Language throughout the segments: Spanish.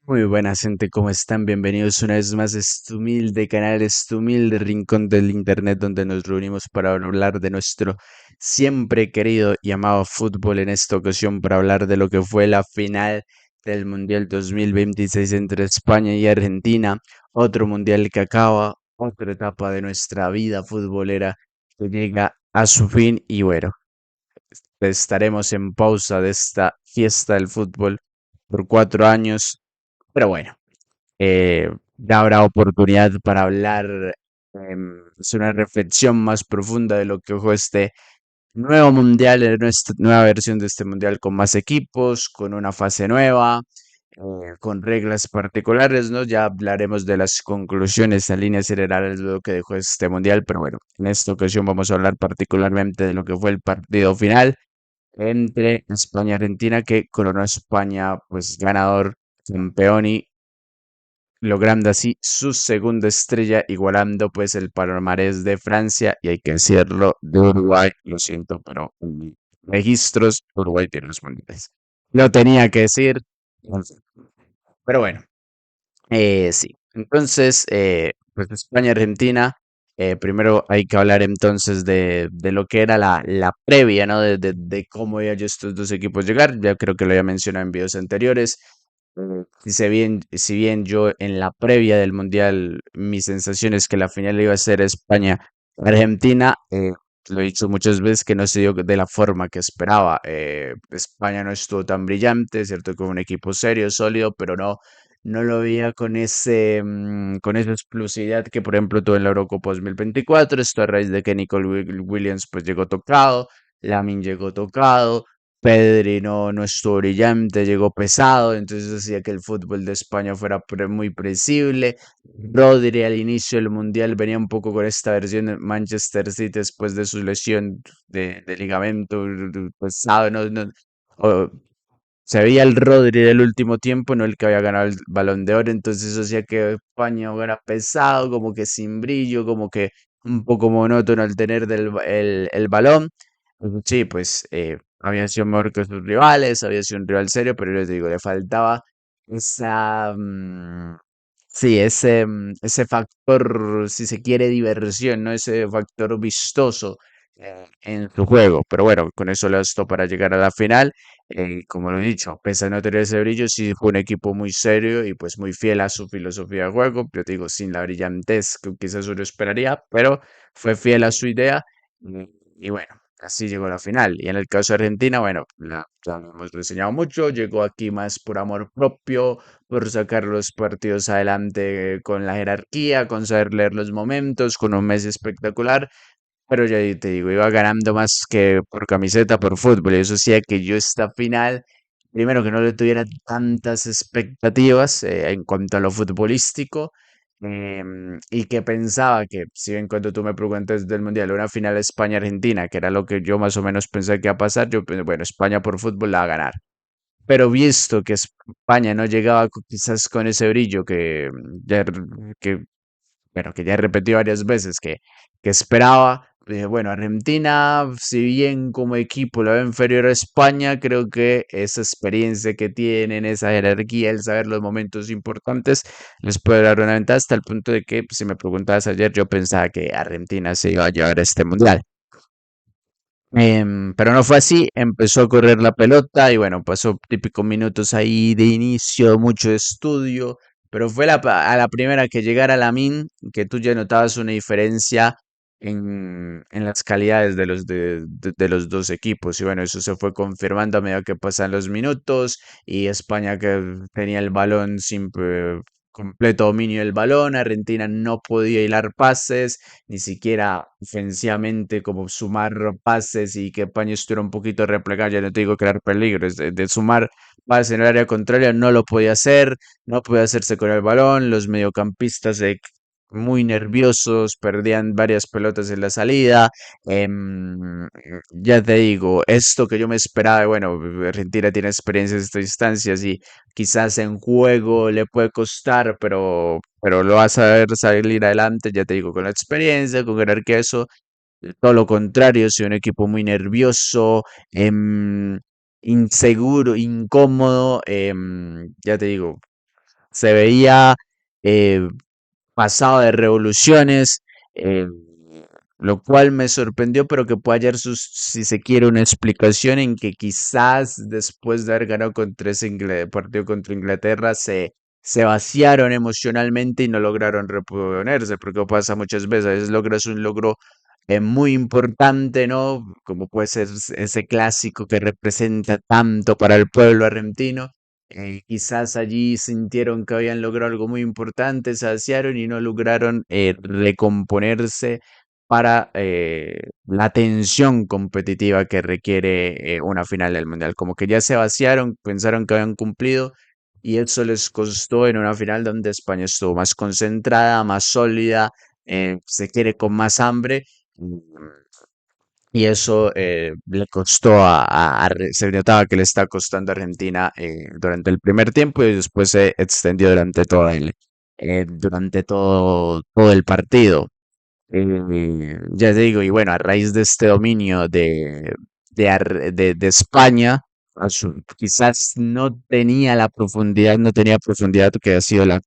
Muy buenas gente, ¿cómo están? Bienvenidos una vez más a este humilde canal, este humilde rincón del internet donde nos reunimos para hablar de nuestro siempre querido y amado fútbol, en esta ocasión para hablar de lo que fue la final del Mundial 2026 entre España y Argentina, otro mundial que acaba, otra etapa de nuestra vida futbolera que llega a su fin y bueno, estaremos en pausa de esta fiesta del fútbol por 4 años, pero bueno. Ya habrá oportunidad para hablar, hacer una reflexión más profunda de lo que fue este nuevo mundial, nuestra nueva versión de este mundial con más equipos, con una fase nueva, con reglas particulares, ¿no? Ya hablaremos de las conclusiones a líneas generales de lo que dejó este mundial, pero bueno, en esta ocasión vamos a hablar particularmente de lo que fue el partido final entre España y Argentina, que coronó a España pues ganador, campeón y logrando así su segunda estrella, igualando pues el palmarés de Francia y hay que decirlo de Uruguay, lo siento, pero en registros Uruguay tiene los mundiales. Lo tenía que decir, en fin, pero bueno, sí. Entonces, pues España-Argentina, primero hay que hablar entonces de lo que era la previa, ¿no? De cómo iban estos dos equipos llegar. Ya creo que lo había mencionado en videos anteriores. Si bien yo en la previa del Mundial, mi sensación es que la final iba a ser España-Argentina, lo he dicho muchas veces que no se dio de la forma que esperaba. España no estuvo tan brillante, cierto que fue un equipo serio, sólido, pero no lo veía con esa explosividad que, por ejemplo, tuvo en la Eurocopa 2024. Esto a raíz de que Nicole Williams pues llegó tocado, Lamine llegó tocado, Pedri no estuvo brillante, llegó pesado, entonces hacía que el fútbol de España fuera muy predecible. Rodri al inicio del Mundial venía un poco con esta versión de Manchester City después de su lesión de ligamento pesado, se veía el Rodri del último tiempo, no el que había ganado el Balón de Oro, entonces eso hacía que España fuera pesado, como que sin brillo, como que un poco monótono al tener el balón. Sí, pues había sido mejor que sus rivales, había sido un rival serio, pero les digo, le faltaba esa, sí, ese factor, si se quiere, diversión, ¿no? Ese factor vistoso en su juego. Pero bueno, con eso le bastó para llegar a la final. Como lo he dicho, pese a no tener ese brillo, sí fue un equipo muy serio y pues muy fiel a su filosofía de juego. Yo te digo, sin la brillantez que quizás uno esperaría, pero fue fiel a su idea. Y bueno, así llegó a la final. Y en el caso de Argentina, bueno, ya lo hemos reseñado mucho, llegó aquí más por amor propio, por sacar los partidos adelante con la jerarquía, con saber leer los momentos, con un Messi espectacular. Pero ya te digo, iba ganando más que por camiseta, por fútbol. Y eso hacía que yo esta final, primero que no le tuviera tantas expectativas en cuanto a lo futbolístico, y que pensaba que, si bien cuando tú me preguntas del Mundial, una final España-Argentina, que era lo que yo más o menos pensé que iba a pasar, yo pensé, bueno, España por fútbol la va a ganar. Pero visto que España no llegaba quizás con ese brillo que bueno, que ya he repetido varias veces que esperaba. Dije, bueno, Argentina, si bien como equipo la veo inferior a España, creo que esa experiencia que tienen, esa jerarquía, el saber los momentos importantes, les puede dar una ventaja hasta el punto de que, pues, si me preguntabas ayer, yo pensaba que Argentina se iba a llevar este mundial. Pero no fue así, empezó a correr la pelota y bueno, pasó típicos minutos ahí de inicio, mucho estudio, pero fue a la primera que llegara Lamine que tú ya notabas una diferencia en las calidades de los dos equipos. Y bueno, eso se fue confirmando a medida que pasan los minutos y España que tenía el balón sin completo dominio del balón, Argentina no podía hilar pases ni siquiera ofensivamente como sumar pases y que España estuviera un poquito replegado, ya no te digo crear peligro, es de sumar pases en el área contraria, no lo podía hacer, no podía hacerse con el balón, los mediocampistas muy nerviosos, perdían varias pelotas en la salida. Ya te digo, esto que yo me esperaba, bueno, Argentina tiene experiencia en estas distancias y quizás en juego le puede costar, pero lo va a saber salir adelante, ya te digo, con la experiencia, con jerarquía, eso, todo lo contrario, soy un equipo muy nervioso, inseguro, incómodo, ya te digo, se veía eh, pasado de revoluciones, eh, lo cual me sorprendió, pero que puede hallar si se quiere, una explicación en que quizás después de haber ganado contra ese partido contra Inglaterra se vaciaron emocionalmente y no lograron reponerse, porque pasa muchas veces, a veces logras un logro muy importante, ¿no? Como puede ser ese clásico que representa tanto para el pueblo argentino. Quizás allí sintieron que habían logrado algo muy importante, se saciaron y no lograron recomponerse para la tensión competitiva que requiere una final del Mundial. Como que ya se vaciaron, pensaron que habían cumplido y eso les costó en una final donde España estuvo más concentrada, más sólida, se quiere con más hambre. mm, Y eso le costó se notaba que le está costando a Argentina durante el primer tiempo y después se extendió durante todo el partido. Ya te digo, y bueno, a raíz de este dominio de España, quizás no tenía profundidad que ha sido la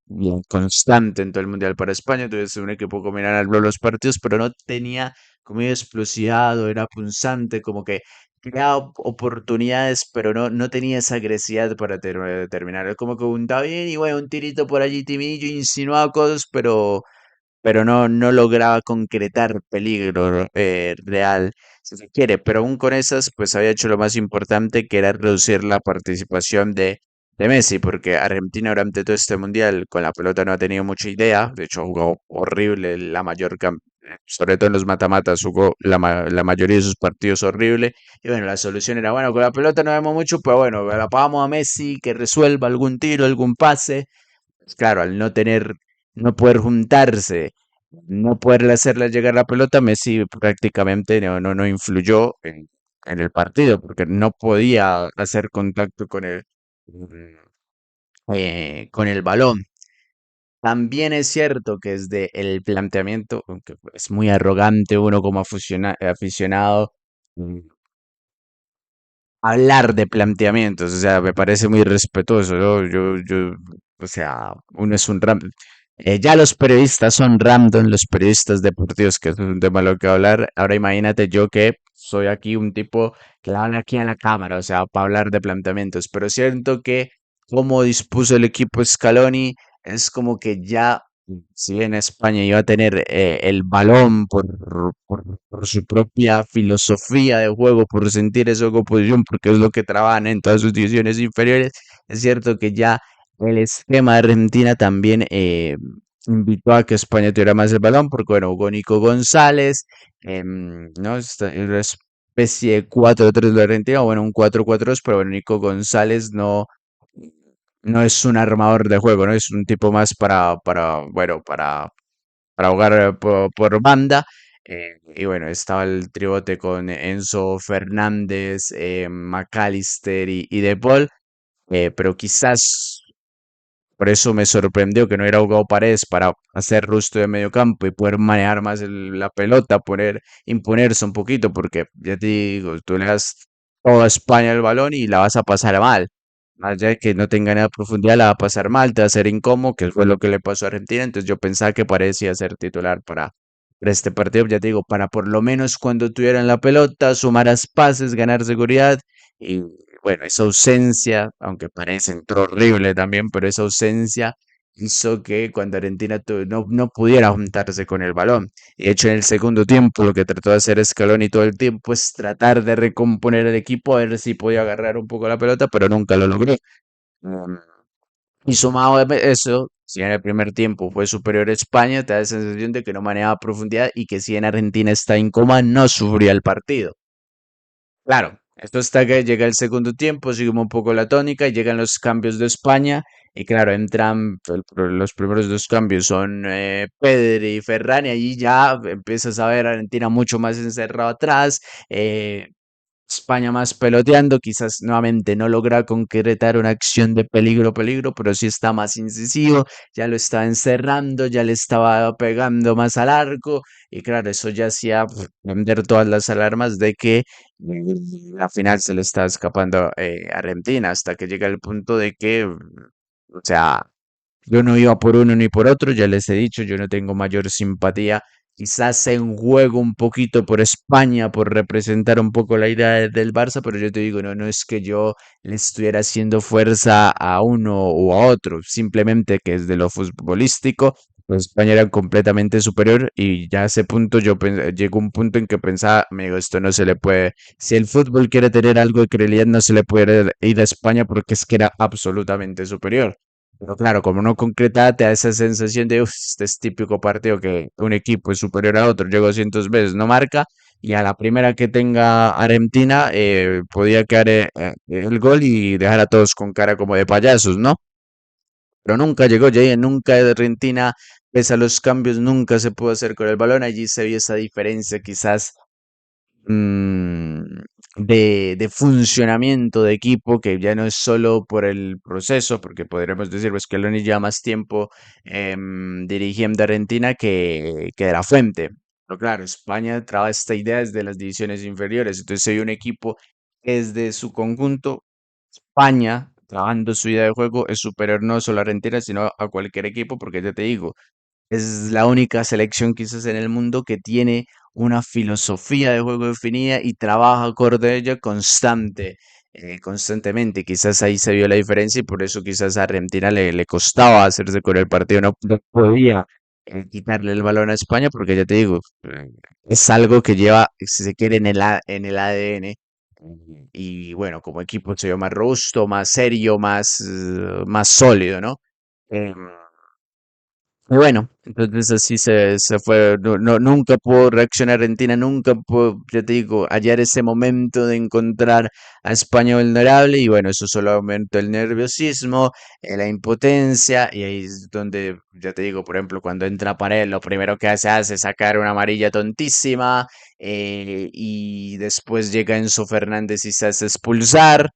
constante en todo el Mundial para España, entonces un equipo que dominaba los partidos, pero no tenía como explosividad o era punzante, como que creaba oportunidades, pero no tenía esa agresividad para terminar. Como que un bien y bueno, un tirito por allí timidillo, insinuaba cosas, pero no lograba concretar peligro real, si se quiere. Pero aún con esas, pues había hecho lo más importante, que era reducir la participación de Messi, porque Argentina durante todo este mundial con la pelota no ha tenido mucha idea. De hecho, jugó horrible sobre todo en los matamatas, jugó la mayoría de sus partidos horrible. Y bueno, la solución era, bueno, con la pelota no vemos mucho, pues bueno, la pagamos a Messi que resuelva algún tiro, algún pase. Pues claro, al no poder juntarse, no poderle hacerle llegar la pelota, Messi prácticamente no influyó en el partido, porque no podía hacer contacto con el balón. También es cierto que desde el planteamiento, aunque es muy arrogante uno como aficionado, mm, hablar de planteamientos, o sea, me parece muy respetuoso, ¿no? O sea, uno es un ya los periodistas son random, los periodistas deportivos, que eso es un tema de lo que hablar. Ahora imagínate yo que soy aquí un tipo que le habla aquí a la cámara, o sea, para hablar de planteamientos, pero siento que como dispuso el equipo Scaloni, es como que ya, si bien España iba a tener el balón por su propia filosofía de juego, por sentir esa oposición, porque es lo que trabajan en todas sus divisiones inferiores, es cierto que ya el esquema de Argentina también invitó a que España tuviera más el balón, porque bueno, jugó Nico González, ¿no? Una especie de 4-3 de Argentina, bueno, un 4-4-2, pero bueno, Nico González no es un armador de juego, ¿no? Es un tipo más bueno, para jugar por banda. Y bueno, estaba el tribote con Enzo Fernández, McAllister y De Paul, pero quizás por eso me sorprendió que no hubiera jugado Paredes para hacer rustro de medio campo y poder manejar más la pelota, imponerse un poquito, porque ya te digo, tú le das toda España el balón y la vas a pasar mal. Más allá de que no tenga nada de profundidad, la va a pasar mal, te va a hacer incómodo, que fue lo que le pasó a Argentina. Entonces yo pensaba que Paredes iba a ser titular para este partido, ya te digo, para por lo menos cuando tuvieran la pelota, sumar pases, ganar seguridad. Y bueno, esa ausencia, aunque parece entró horrible también, pero esa ausencia hizo que cuando Argentina no pudiera juntarse con el balón. Y de hecho, en el segundo tiempo, lo que trató de hacer Scaloni todo el tiempo es tratar de recomponer el equipo, a ver si podía agarrar un poco la pelota, pero nunca lo logró. Mm, Y sumado a eso, si en el primer tiempo fue superior a España, te da la sensación de que no manejaba profundidad y que si en Argentina está en coma, no sufría el partido. Claro, esto hasta que llega el segundo tiempo, sigue un poco la tónica y llegan los cambios de España. Y claro, entran, los primeros dos cambios son Pedri y Ferran, y allí ya empiezas a ver a Argentina mucho más encerrado atrás. eh, España más peloteando, quizás nuevamente no logra concretar una acción de peligro, pero sí está más incisivo, ya lo estaba encerrando, ya le estaba pegando más al arco, y claro, eso ya hacía prender todas las alarmas de que la final se le está escapando a Argentina, hasta que llega el punto de que, o sea, Yo no iba por uno ni por otro, ya les he dicho, yo no tengo mayor simpatía. Quizás en juego un poquito por España, por representar un poco la idea del Barça, pero yo te digo, no, no es que yo le estuviera haciendo fuerza a uno o a otro, simplemente que es de lo futbolístico, pues España era completamente superior y ya a ese punto llegó un punto en que pensaba, amigo, esto no se le puede, si el fútbol quiere tener algo de credibilidad, no se le puede ir a España porque es que era absolutamente superior. Pero claro, como no concretaba, te da esa sensación de, uff, este es típico partido que un equipo es superior a otro, llegó cientos veces, no marca, y a la primera que tenga Argentina, podía quedar el gol y dejar a todos con cara como de payasos, ¿no? Pero nunca llegó, ya dije, nunca Argentina, pese a los cambios, nunca se pudo hacer con el balón, allí se vio esa diferencia quizás mm, de funcionamiento de equipo, que ya no es solo por el proceso, porque podríamos decir pues, que Loni lleva más tiempo dirigiendo a Argentina que de la Fuente. Pero claro, España trabaja esta idea desde las divisiones inferiores, entonces hay un equipo que desde su conjunto, España, trabajando su idea de juego, es superior no solo a Argentina, sino a cualquier equipo, porque ya te digo, es la única selección quizás en el mundo que tiene una filosofía de juego definida y trabaja acorde a ella constantemente. Quizás ahí se vio la diferencia y por eso quizás a Argentina le costaba hacerse con el partido, no podía quitarle el balón a España porque ya te digo, es algo que lleva, si se quiere, en el ADN. Y bueno, como equipo se vio más robusto, más serio, más sólido, ¿no? Em, y bueno, entonces así se fue. Nunca pudo reaccionar Argentina, nunca pudo, ya te digo, hallar ese momento de encontrar a España vulnerable. Y bueno, eso solo aumentó el nerviosismo, la impotencia. Y ahí es donde, ya te digo, por ejemplo, cuando entra Paredes, lo primero que hace es sacar una amarilla tontísima. Y después llega Enzo Fernández y se hace expulsar.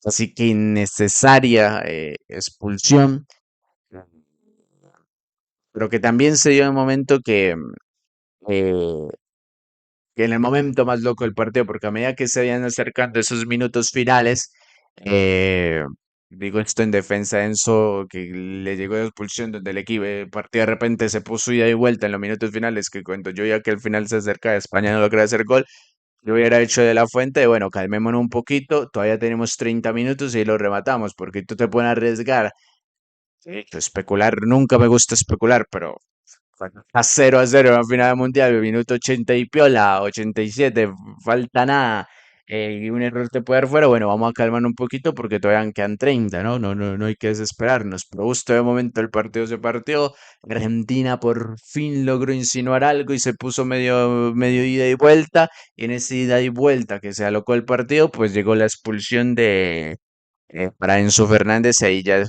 Así que innecesaria expulsión. Pero que también se dio en un momento eh, que en el momento más loco del partido, porque a medida que se iban acercando esos minutos finales, eh, digo esto en defensa de Enzo, que le llegó la expulsión donde el partido de repente se puso ida y vuelta en los minutos finales, que cuando yo ya que el final se acerca, España no logra hacer gol, yo hubiera hecho de la fuente, bueno, calmémonos un poquito, todavía tenemos 30 minutos y lo rematamos, porque tú te puedes arriesgar. Sí, que especular, nunca me gusta especular, pero bueno, a 0-0 en la final mundial, minuto 80 y piola, 87, falta nada, y un error te puede dar fuera. Bueno, vamos a calmar un poquito porque todavía quedan 30, ¿no? No hay que desesperarnos. Pero justo de momento el partido se partió. Argentina por fin logró insinuar algo y se puso medio ida y vuelta. Y en esa ida y vuelta que se alocó el partido, pues llegó la expulsión para Enzo Fernández. Ahí ya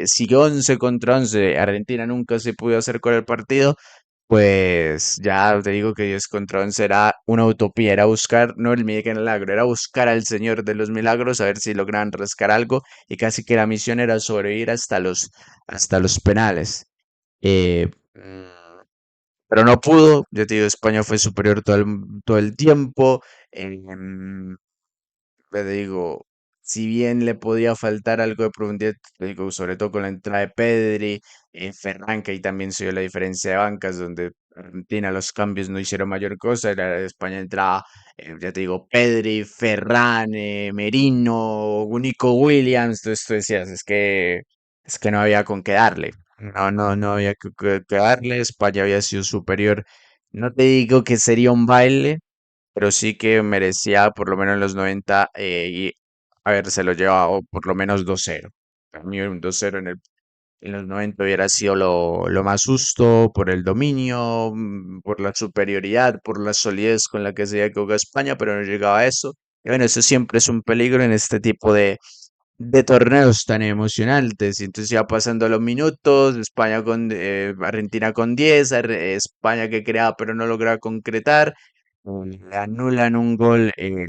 siguió 11 contra 11. Argentina nunca se pudo hacer con el partido. Pues ya te digo que 10 contra 11 era una utopía, era buscar, no el milagro, era buscar al Señor de los Milagros, a ver si lograban rascar algo, y casi que la misión era sobrevivir hasta los penales. Eh, mm, pero no pudo, ya te digo, España fue superior todo el tiempo. em, te digo, si bien le podía faltar algo de profundidad, te digo, sobre todo con la entrada de Pedri, Ferran, que ahí también se dio la diferencia de bancas, donde Argentina los cambios no hicieron mayor cosa, era España entraba, ya te digo, Pedri, Ferran, Merino, Nico Williams, entonces tú decías, es que no había con qué darle, no había que darle, España había sido superior, no te digo que sería un baile, pero sí que merecía por lo menos en los 90 y habérselo llevado por lo menos 2-0. Para mí un 2-0 en los 90 hubiera sido lo más justo por el dominio, por la superioridad, por la solidez con la que se jugó España, pero no llegaba a eso. Y bueno, eso siempre es un peligro en este tipo de torneos tan emocionantes. Y entonces ya pasando los minutos, España Argentina con 10, España que creaba pero no lograba concretar. Le anulan un gol eh,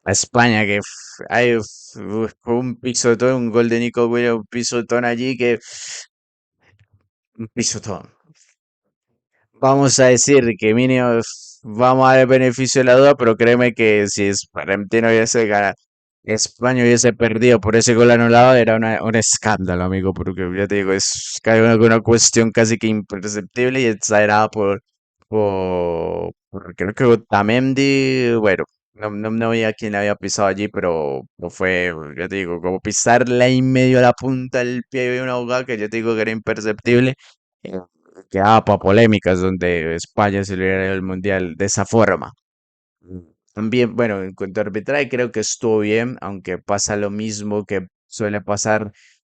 a España fue un pisotón, un gol de Nico Williams, un pisotón allí un pisotón. Vamos a decir que mínimo. vamos a dar el beneficio de la duda, pero créeme que si Argentina hubiese ganado, España hubiese perdido por ese gol anulado, era un escándalo, amigo, porque ya te digo, es una cuestión casi que imperceptible y exagerada creo que Otamendi, bueno, no veía quién le había pisado allí, pero no fue, ya te digo, como pisarle ahí medio a la punta del pie y una jugada que yo te digo que era imperceptible. eh, Quedaba para polémicas donde España se le hubiera ido al mundial de esa forma. Mm. También, bueno, en cuanto a arbitraje, creo que estuvo bien, aunque pasa lo mismo que suele pasar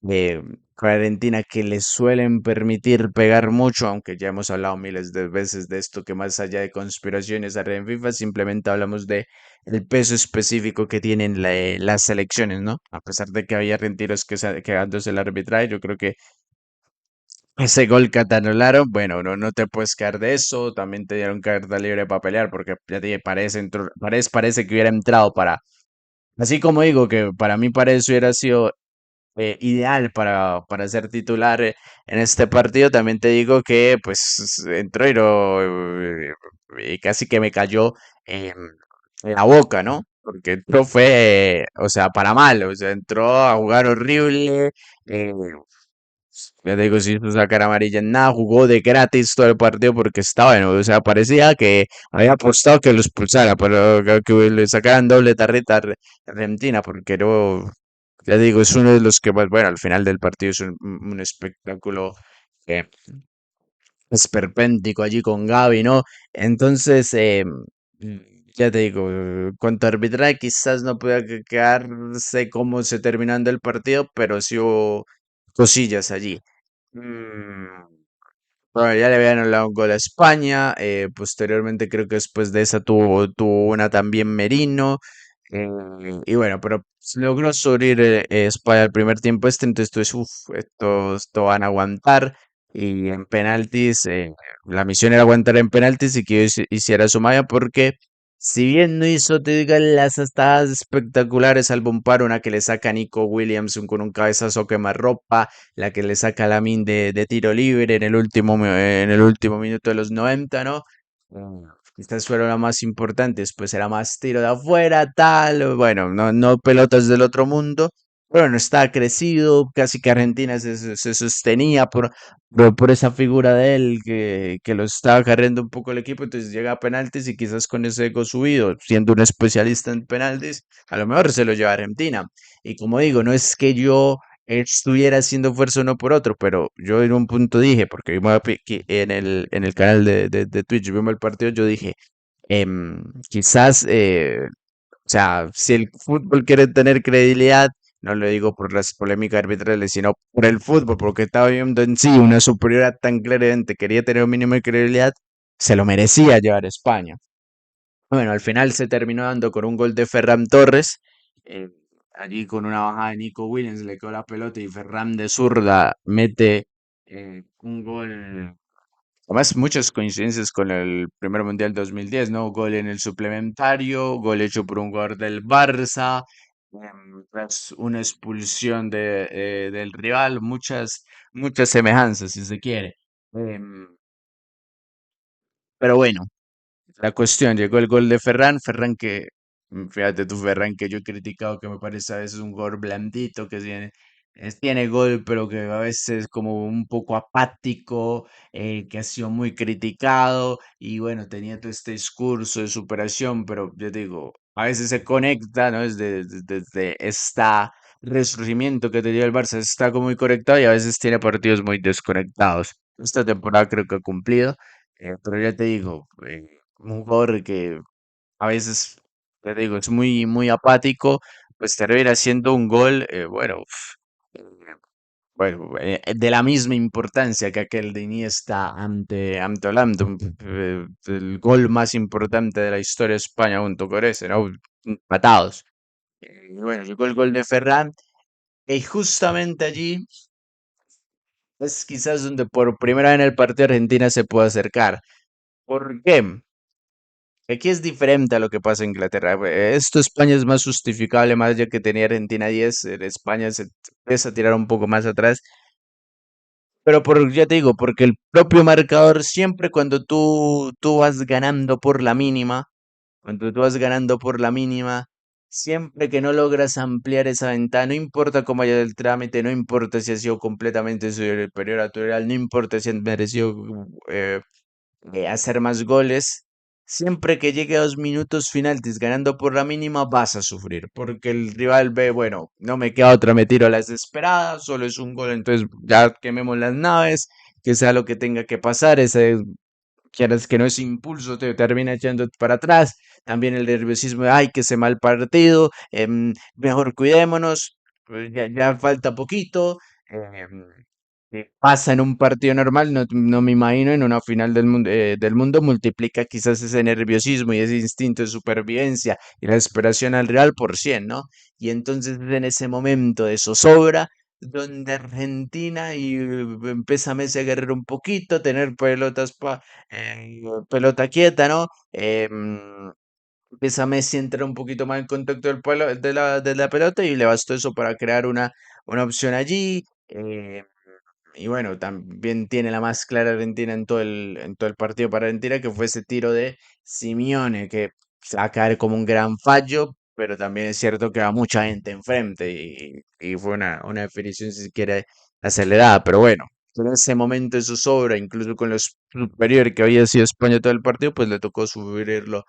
eh, con Argentina, que le suelen permitir pegar mucho, aunque ya hemos hablado miles de veces de esto, que más allá de conspiraciones en FIFA, simplemente hablamos de el peso específico que tienen las selecciones, ¿no? A pesar de que había argentinos quedándose el arbitraje, yo creo que ese gol que te anularon, bueno, no te puedes quedar de eso. También te dieron carta libre para pelear, porque ya te dije, parece que hubiera entrado para. Así como digo que para mí parece hubiera sido ideal para ser titular en este partido, también te digo que pues entró y casi que me cayó en, en la boca, ¿no? Porque entró fue, o sea, para mal, o sea, entró a jugar horrible. eh, ya te digo, si hizo sacar amarilla en nada, jugó de gratis todo el partido porque estaba bueno, o sea, parecía que había apostado que lo expulsara, pero que le sacaran doble tarjeta a Argentina, porque no, ya digo, es uno de los que más, bueno, al final del partido es un espectáculo eh, esperpéntico allí con Gaby, ¿no? Entonces, mm, ya te digo, cuanto a arbitraje, quizás no pueda quedarse como se terminando el partido, pero sí hubo cosillas allí. Mm, bueno, ya le habían anulado un gol a España. Posteriormente, creo que después de esa tuvo una también Merino. eh, y bueno, pero logró subir España al primer tiempo entonces tú dices, uff, esto van a aguantar. Y en penaltis, la misión era aguantar en penaltis y que hiciera su malla porque si bien no hizo, te digo, las atajadas espectaculares, salvo un par, una que le saca a Nico Williams con un cabezazo quemarropa, la que le saca a Lamine de tiro libre en el último minuto de los 90, ¿no? Mm. Estas fueron las más importantes, pues era más tiro de afuera, tal, bueno, no pelotas del otro mundo. Bueno, estaba crecido, casi que Argentina se sostenía por esa figura de él que lo estaba cargando un poco el equipo, entonces llega a penaltis y quizás con ese ego subido, siendo un especialista en penaltis, a lo mejor se lo lleva a Argentina. Y como digo, no es que yo estuviera haciendo fuerza uno por otro, pero yo en un punto dije, porque vimos que en el canal de Twitch, vimos el partido, yo dije, quizás, o sea, si el fútbol quiere tener credibilidad, no lo digo por las polémicas arbitrales, sino por el fútbol, porque estaba viendo en sí una superioridad tan claramente, quería tener un mínimo de credibilidad, se lo merecía llevar a España. Bueno, al final se terminó dando con un gol de Ferran Torres. eh, Allí con una bajada de Nico Williams le quedó la pelota y Ferran de zurda mete un gol. Además, muchas coincidencias con el primer Mundial 2010, ¿no? Gol en el suplementario, gol hecho por un jugador del Barça, tras una expulsión del rival, muchas semejanzas, si se quiere. Em, pero bueno. La cuestión, llegó el gol de Ferran que, fíjate tú, Ferran que yo he criticado que me parece a veces un gol blandito, que tiene gol, pero que a veces es como un poco apático, que ha sido muy criticado, y bueno, tenía todo este discurso de superación, pero yo digo, a veces se conecta, ¿no? Desde esta resurgimiento que tenía el Barça, está como muy conectado y a veces tiene partidos muy desconectados. Esta temporada creo que ha cumplido. Pero ya te digo, un jugador que a veces, te digo, es muy apático, pues termina haciendo un gol, eh, de la misma importancia que aquel de Iniesta ante Holanda, el gol más importante de la historia de España junto con ese, ¿no? Empatados. Y bueno, llegó el gol de Ferran, y justamente allí es quizás donde por primera vez en el partido Argentina se puede acercar. ¿Por qué? Aquí es diferente a lo que pasa en Inglaterra. Esto España es más justificable, más ya que tenía Argentina 10, España se empieza a tirar un poco más atrás. pero ya te digo, porque el propio marcador siempre cuando tú vas ganando por la mínima, cuando tú vas ganando por la mínima, siempre que no logras ampliar esa ventana, no importa cómo haya el trámite, no importa si ha sido completamente superior a tu rival, no importa si han merecido eh, hacer más goles, siempre que llegue a 2 minutos finales ganando por la mínima, vas a sufrir, porque el rival ve, bueno, no me queda otra, me tiro a la desesperada, solo es un gol, entonces ya quememos las naves, que sea lo que tenga que pasar, ese quieras que no es impulso, te termina echando para atrás. También el nerviosismo, ay, que ese mal partido, mejor cuidémonos, pues ya falta poquito. em, Pasa en un partido normal, no me imagino en una final del mundo, multiplica quizás ese nerviosismo y ese instinto de supervivencia y la esperación al Real por 100, ¿no? Y entonces en ese momento de zozobra, donde Argentina y empieza Messi a agarrar un poquito, tener pelota quieta, ¿no? Empieza Messi a entrar un poquito más en contacto de la pelota y le bastó eso para crear una opción allí. Y bueno, también tiene la más clara Argentina en todo el partido para Argentina, que fue ese tiro de Simeone, que se va a caer como un gran fallo, pero también es cierto que va mucha gente enfrente y fue una definición, si se quiere, acelerada. Pero bueno, en ese momento eso sobra, incluso con lo superior que había sido España todo el partido, pues le tocó sufrirlo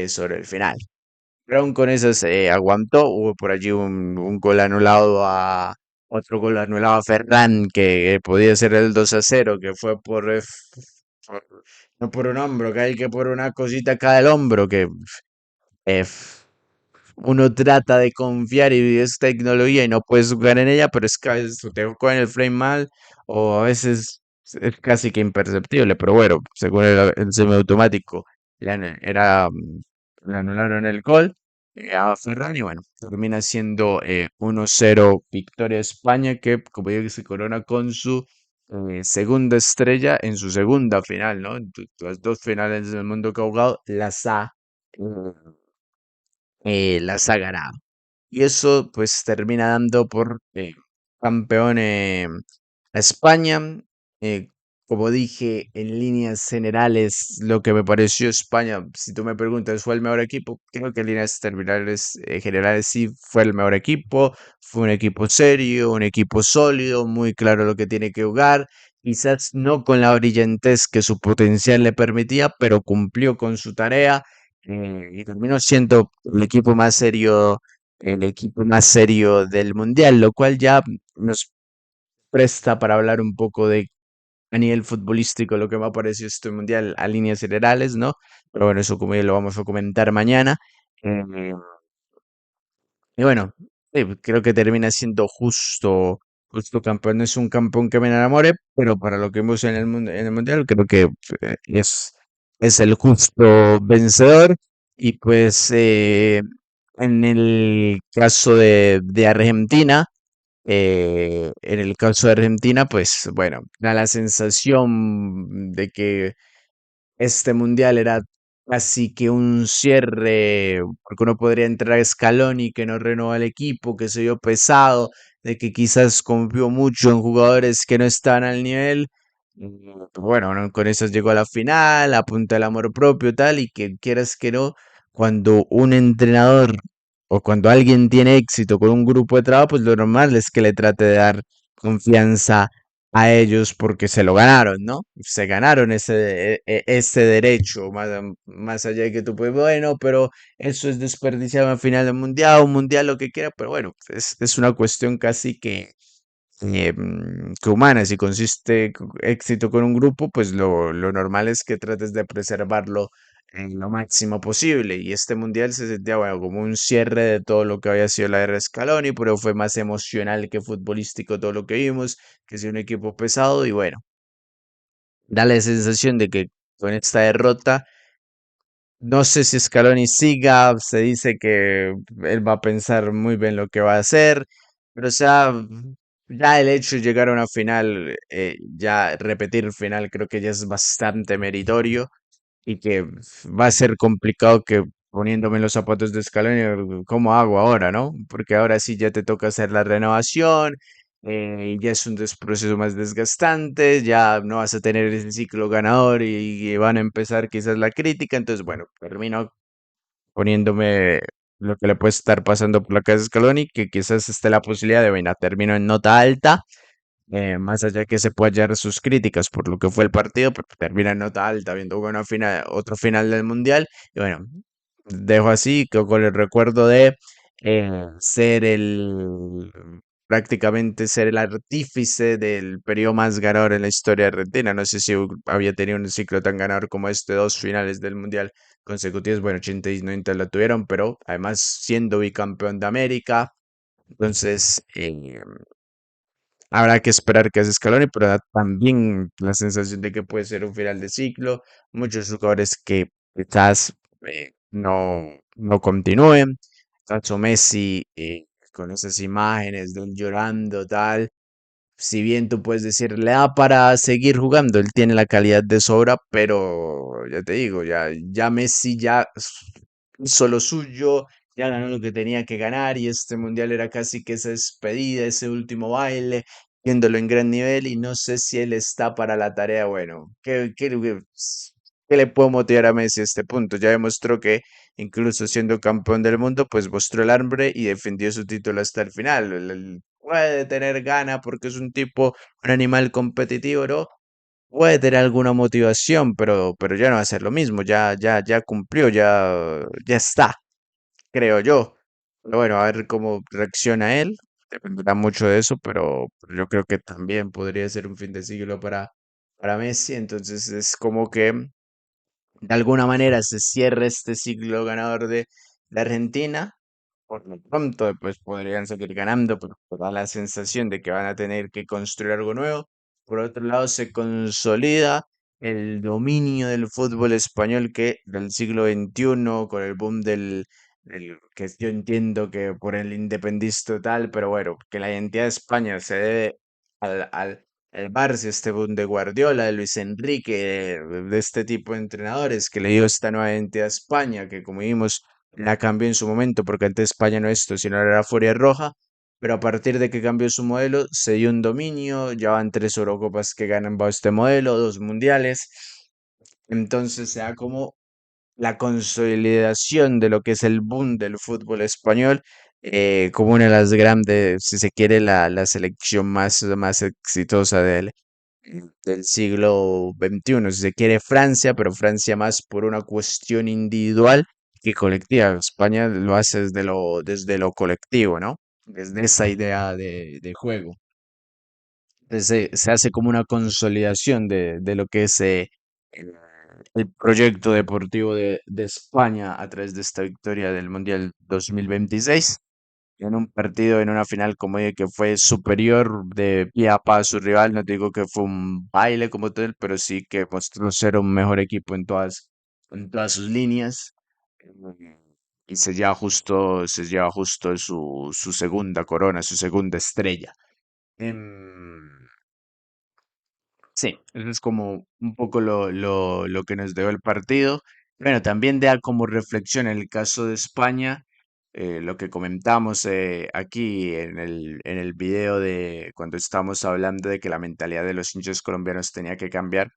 sobre el final. Pero aún con esas aguantó. Hubo por allí un gol anulado otro gol anulado a Ferran, que podía ser el 2-0, que fue por- no por un hombro, que hay que por una cosita acá del hombro, que eh, uno trata de confiar y es tecnología y no puedes jugar en ella, pero es que a veces te juega en el frame mal o a veces es casi que imperceptible, pero bueno, según el semiautomático, le anularon el gol a Ferran y bueno, termina siendo 1-0 victoria de España que, como digo, se corona con su segunda estrella en su segunda final, ¿no? Las dos finales del mundo que ha jugado las ha ganado. Y eso pues termina dando por campeón a España. Eh, Como dije, en líneas generales, lo que me pareció España, si tú me preguntas, ¿fue el mejor equipo? Creo que en líneas generales sí fue el mejor equipo. Fue un equipo serio, un equipo sólido, muy claro lo que tiene que jugar. Quizás no con la brillantez que su potencial le permitía, pero cumplió con su tarea y terminó siendo el equipo más serio del mundial, lo cual ya nos presta para hablar un poco de a nivel futbolístico lo que me ha parecido este mundial a líneas generales, ¿no? Pero bueno, eso como ya lo vamos a comentar mañana. Eh, y bueno, creo que termina siendo justo campeón. No es un campeón que me enamore, pero para lo que vimos en el mundial, creo que es el justo vencedor. Y pues en el caso de Argentina, pues bueno, da la sensación de que este mundial era casi que un cierre, porque uno podría entrar a Scaloni que no renovó el equipo, que se vio pesado, de que quizás confió mucho en jugadores que no estaban al nivel. Bueno, ¿no? Con eso llegó a la final, a punta del amor propio, tal, y que quieras que no, cuando un entrenador o cuando alguien tiene éxito con un grupo de trabajo, pues lo normal es que le trate de dar confianza a ellos porque se lo ganaron, ¿no? Se ganaron ese derecho, más allá de que tú puedes, bueno, pero eso es desperdiciado en final de un mundial, lo que quiera, pero bueno, es una cuestión casi que humana. Si consiste éxito con un grupo, pues lo normal es que trates de preservarlo en lo máximo posible. Y este mundial se sentía, bueno, como un cierre de todo lo que había sido la era Scaloni, pero fue más emocional que futbolístico todo lo que vimos, que es un equipo pesado y bueno, da la sensación de que con esta derrota no sé si Scaloni siga, se dice que él va a pensar muy bien lo que va a hacer, pero o sea, ya el hecho de llegar a una final, ya repetir final, creo que ya es bastante meritorio y que va a ser complicado que poniéndome en los zapatos de Scaloni, ¿cómo hago ahora, no? Porque ahora sí ya te toca hacer la renovación, y ya es un proceso más desgastante, ya no vas a tener ese ciclo ganador y van a empezar quizás la crítica, entonces bueno, termino poniéndome lo que le puede estar pasando por la cabeza a Scaloni, que quizás esté la posibilidad de, bueno, termino en nota alta, más allá que se pueda hallar sus críticas por lo que fue el partido, pero termina en nota alta, viendo una final, otro final del Mundial. Y bueno, dejo así, que con el recuerdo de ser prácticamente ser el artífice del periodo más ganador en la historia argentina. No sé si había tenido un ciclo tan ganador como este, dos finales del Mundial consecutivas. Bueno, 80 y 90 la tuvieron, pero además siendo bicampeón de América. Entonces, habrá que esperar que hace Scaloni, pero da también la sensación de que puede ser un final de ciclo. Muchos jugadores que quizás no continúen. Caso Messi, con esas imágenes de él llorando, tal. Si bien tú puedes decir, le da para seguir jugando, él tiene la calidad de sobra, pero ya te digo, ya Messi ya hizo lo suyo, ya ganó lo que tenía que ganar y este mundial era casi que esa despedida, ese último baile, viéndolo en gran nivel y no sé si él está para la tarea. Bueno, ¿qué le puedo motivar a Messi a este punto? Ya demostró que incluso siendo campeón del mundo, pues mostró el hambre y defendió su título hasta el final. Puede tener gana porque es un tipo, un animal competitivo, ¿no? Puede tener alguna motivación, pero ya no va a ser lo mismo, ya cumplió, ya está, creo yo. Pero bueno, a ver cómo reacciona él. Dependerá mucho de eso, pero yo creo que también podría ser un fin de siglo para Messi. Entonces es como que de alguna manera se cierra este ciclo ganador de Argentina. Por lo pronto, pues podrían seguir ganando, pero da la sensación de que van a tener que construir algo nuevo. Por otro lado, se consolida el dominio del fútbol español que del siglo XXI, con el boom que yo entiendo que por el independista total, pero bueno, que la identidad de España se debe al Barça, este boom de Guardiola, de Luis Enrique, de este tipo de entrenadores que le dio esta nueva identidad a España, que como vimos la cambió en su momento, porque antes España no esto, sino era la Furia Roja, pero a partir de que cambió su modelo, se dio un dominio, ya van tres Eurocopas que ganan bajo este modelo, dos mundiales, entonces se da como la consolidación de lo que es el boom del fútbol español, como una de las grandes, si se quiere, la selección más exitosa del siglo XXI. Si se quiere Francia, pero Francia más por una cuestión individual que colectiva. España lo hace desde lo colectivo, ¿no? Desde esa idea de juego. Entonces se hace como una consolidación de lo que es el, el proyecto deportivo de España a través de esta victoria del Mundial 2026 en un partido, en una final, como dije, que fue superior de pie a pa a su rival. No te digo que fue un baile como tal, pero sí que mostró ser un mejor equipo en todas sus líneas. eh, Y se lleva justo su segunda corona, su segunda estrella. Em, Sí, eso es como un poco lo que nos dejó el partido. Bueno, también da como reflexión en el caso de España, lo que comentamos aquí en el video de cuando estábamos hablando de que la mentalidad de los hinchas colombianos tenía que cambiar.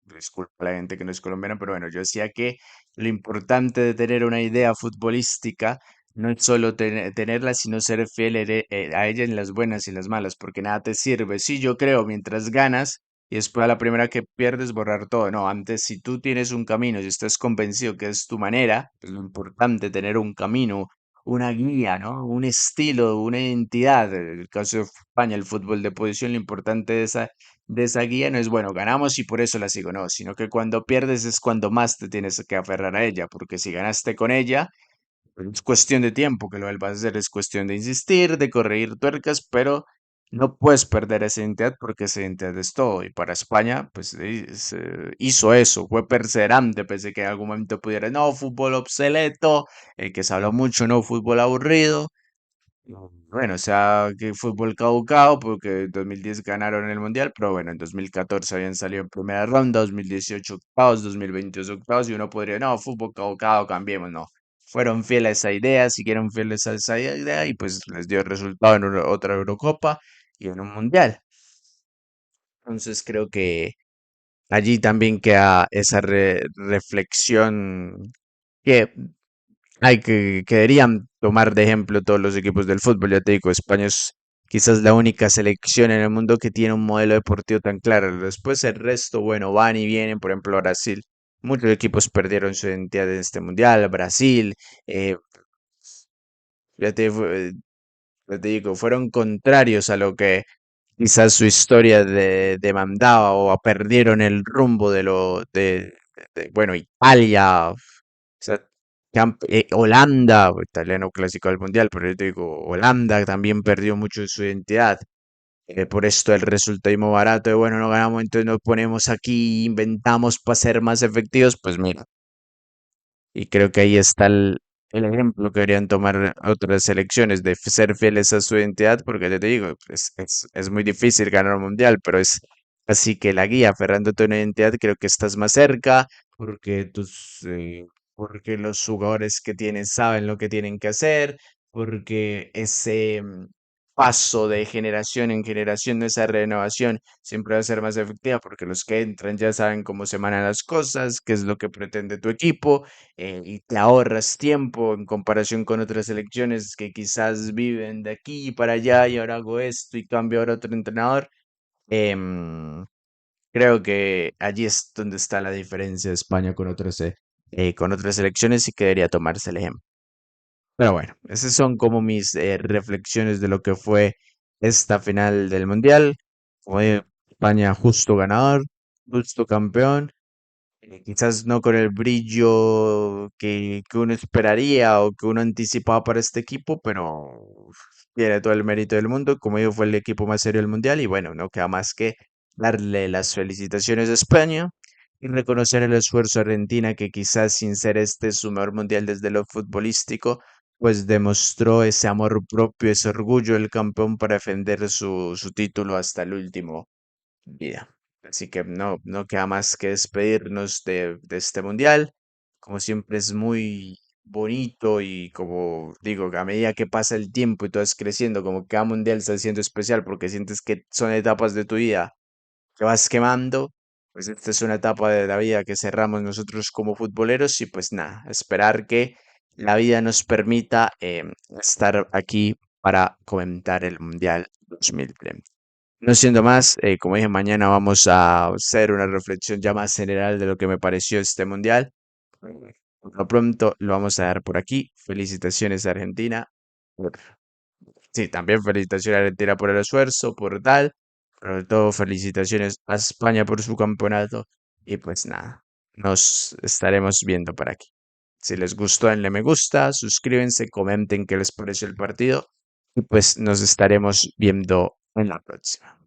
Disculpa a la gente que no es colombiana, pero bueno, yo decía que lo importante de tener una idea futbolística no es solo tenerla, sino ser fiel a ella en las buenas y las malas, porque nada te sirve. Sí, yo creo, mientras ganas y después a la primera que pierdes borrar todo. No, antes si tú tienes un camino, si estás convencido que es tu manera, es lo importante tener un camino, una guía, ¿no? Un estilo, una identidad. En el caso de España, el fútbol de posición, lo importante de esa guía no es, bueno, ganamos y por eso la sigo, no, sino que cuando pierdes es cuando más te tienes que aferrar a ella, porque si ganaste con ella, es cuestión de tiempo que lo vuelvas a hacer, es cuestión de insistir, de corregir tuercas, pero no puedes perder esa identidad porque esa identidad es todo. Y para España, pues hizo eso, fue perseverante, pese a que en algún momento pudiera, no, fútbol obsoleto, el que se habló mucho, no, fútbol aburrido. Bueno, o sea, que fútbol caducado, porque en 2010 ganaron el Mundial, pero bueno, en 2014 habían salido en primera ronda, 2018 octavos, 2022 octavos, y uno podría, no, fútbol caducado, cambiemos, no. Fueron fieles a esa idea, siguieron fieles a esa idea, y pues les dio resultado en otra Eurocopa, y en un mundial. Entonces creo que allí también queda esa reflexión que que deberían tomar de ejemplo todos los equipos del fútbol. Ya te digo, España es quizás la única selección en el mundo que tiene un modelo deportivo tan claro. Después el resto, bueno, van y vienen, por ejemplo, Brasil. Muchos equipos perdieron su identidad en este mundial. Brasil, eh, ya te, ya te digo, fueron contrarios a lo que quizás su historia demandaba o perdieron el rumbo bueno, Italia, o sea, Holanda, italiano clásico del mundial, pero yo te digo, Holanda también perdió mucho de su identidad. Por esto el resultado barato de, bueno, no ganamos, entonces nos ponemos aquí, inventamos para ser más efectivos, pues mira, y creo que ahí está el ejemplo que deberían tomar otras selecciones de ser fieles a su identidad, porque ya te digo, es muy difícil ganar un mundial, pero es así que la guía, aferrándote a una identidad, creo que estás más cerca, porque porque los jugadores que tienes saben lo que tienen que hacer, porque ese paso de generación en generación de esa renovación siempre va a ser más efectiva, porque los que entran ya saben cómo se manejan las cosas, qué es lo que pretende tu equipo, y te ahorras tiempo en comparación con otras selecciones que quizás viven de aquí para allá y ahora hago esto y cambio ahora a otro entrenador. Em, Creo que allí es donde está la diferencia de España con otras selecciones y que debería tomarse el ejemplo. Pero bueno, esas son como mis reflexiones de lo que fue esta final del Mundial. Fue España justo ganador, justo campeón, quizás no con el brillo que uno esperaría o que uno anticipaba para este equipo, pero tiene todo el mérito del mundo. Como digo, fue el equipo más serio del mundial y bueno, no queda más que darle las felicitaciones a España y reconocer el esfuerzo de Argentina, que quizás sin ser este su mejor mundial desde lo futbolístico, pues demostró ese amor propio, ese orgullo del campeón para defender su título hasta el último vida. Así que no queda más que despedirnos de este mundial. Como siempre es muy bonito y como digo, a medida que pasa el tiempo y tú vas creciendo, como cada mundial está siendo especial porque sientes que son etapas de tu vida que vas quemando. Pues esta es una etapa de la vida que cerramos nosotros como futboleros y pues nada, esperar que la vida nos permita estar aquí para comentar el Mundial 2030. No siendo más, como dije, mañana vamos a hacer una reflexión ya más general de lo que me pareció este mundial. Por lo pronto lo vamos a dar por aquí. Felicitaciones a Argentina. por- Sí, también felicitaciones a Argentina por el esfuerzo, por tal. Sobre todo felicitaciones a España por su campeonato. Y pues nada, nos estaremos viendo por aquí. Si les gustó, denle me gusta, suscríbanse, comenten qué les pareció el partido. Y pues nos estaremos viendo en la próxima.